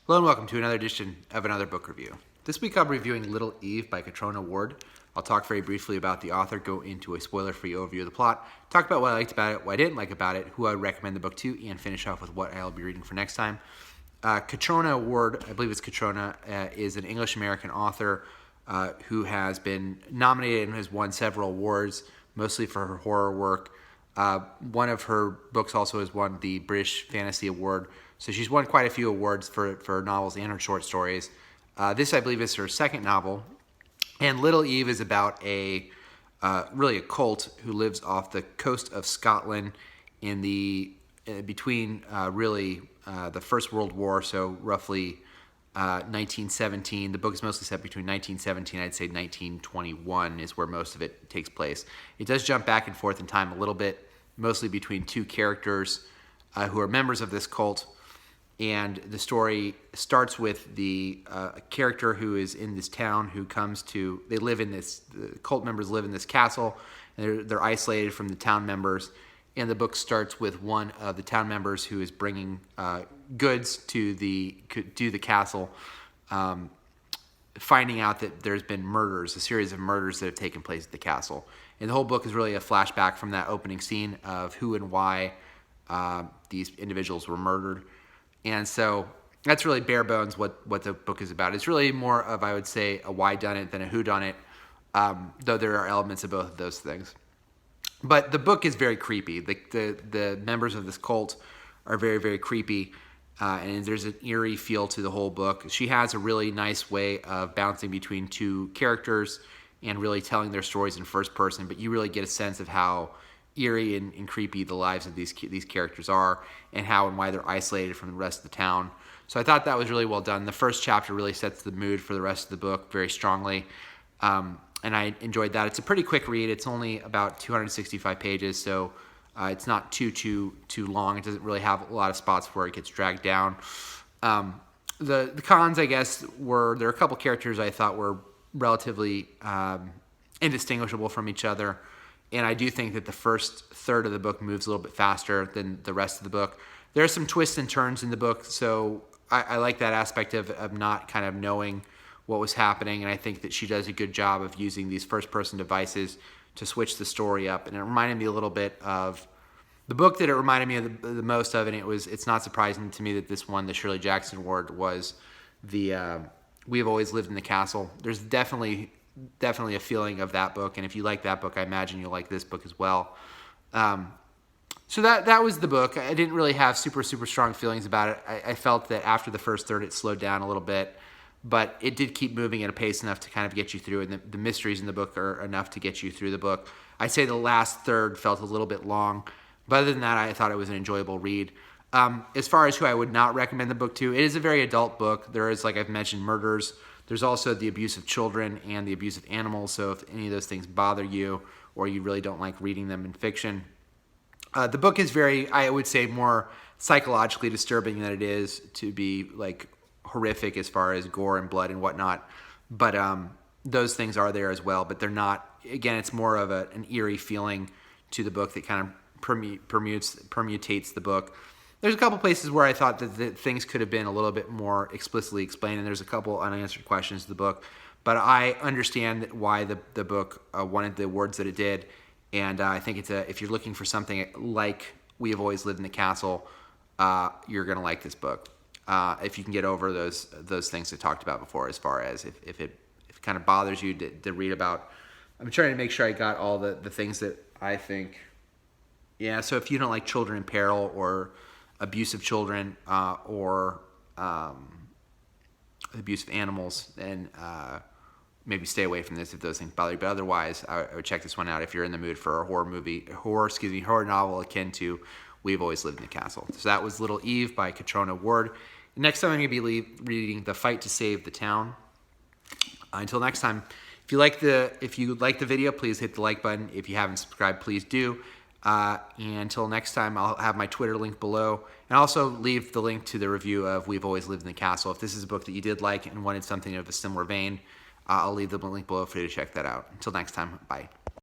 Hello and welcome to another edition of Another Book Review. This week I'm reviewing Little Eve by Catriona Ward. I'll talk very briefly about the author, go into a spoiler-free overview of the plot, talk about what I liked about it, what I didn't like about it, who I would recommend the book to, and finish off with what I'll be reading for next time. Catriona Ward, I believe it's Catriona, is an English-American author who has been nominated and has won several awards, mostly for her horror work. One of her books also has won the British Fantasy Award, so she's won quite a few awards for novels and her short stories. This, I believe, is her second novel, and Little Eve is about really a cult who lives off the coast of Scotland in between the First World War, so roughly 1917. The book is mostly set between 1917, I'd say 1921 is where most of it takes place. It does jump back and forth in time a little bit, mostly between two characters who are members of this cult. And the story starts with the character who is in this town who the cult members live in this castle, and they're isolated from the town members. And the book starts with one of the town members who is bringing goods to the castle, finding out that there's been a series of murders that have taken place at the castle. And the whole book is really a flashback from that opening scene of who and why these individuals were murdered. And so that's really bare bones what the book is about. It's really more of, I would say, a whodunit than a whodunit, though there are elements of both of those things. But the book is very creepy. The members of this cult are very, very creepy, and there's an eerie feel to the whole book. She has a really nice way of bouncing between two characters and really telling their stories in first person, but you really get a sense of how eerie and creepy the lives of these characters are, and how and why they're isolated from the rest of the town. So I thought that was really well done. The first chapter really sets the mood for the rest of the book very strongly, and I enjoyed that. It's a pretty quick read. It's only about 265 pages, so it's not too long. It doesn't really have a lot of spots where it gets dragged down. The cons, I guess, were there are a couple characters I thought were relatively indistinguishable from each other. And I do think that the first third of the book moves a little bit faster than the rest of the book. There are some twists and turns in the book, so I like that aspect of not kind of knowing what was happening, and I think that she does a good job of using these first-person devices to switch the story up. And it reminded me a little bit of the book that it reminded me of the most of, and it's not surprising to me that this one, the Shirley Jackson Award, was the We Have Always Lived in the Castle. There's definitely a feeling of that book, and if you like that book, I imagine you'll like this book as well. So that was the book. I didn't really have super strong feelings about it. I felt that after the first third it slowed down a little bit, but it did keep moving at a pace enough to kind of get you through, and the mysteries in the book are enough to get you through the book. I'd say the last third felt a little bit long, but other than that, I thought it was an enjoyable read. As far as who I would not recommend the book to, it is a very adult book. There is, like I've mentioned, murders. There's also the abuse of children and the abuse of animals, so if any of those things bother you or you really don't like reading them in fiction. The book is very, I would say, more psychologically disturbing than it is to be like horrific as far as gore and blood and whatnot. But those things are there as well, but they're not, again, it's more of an eerie feeling to the book that kind of permutates the book. There's a couple places where I thought that things could have been a little bit more explicitly explained, and there's a couple unanswered questions in the book. But I understand why the book wanted the awards that it did, and I think if you're looking for something like We Have Always Lived in the Castle, you're going to like this book. If you can get over those things I talked about before, as far as if it kind of bothers you to read about. I'm trying to make sure I got all the things that I think. Yeah, so if you don't like children in peril or abuse of children or abuse of animals, then maybe stay away from this if those things bother you. But otherwise, I would check this one out if you're in the mood for a horror novel akin to We've Always Lived in the Castle. So that was Little Eve by Catriona Ward. Next time I'm going to be reading The Fight to Save the Town. Until next time, if you like the video, please hit the like button. If you haven't subscribed, please do. And until next time, I'll have my Twitter link below, and also leave the link to the review of We've Always Lived in the Castle. If this is a book that you did like and wanted something of a similar vein, I'll leave the link below for you to check that out. Until next time, bye.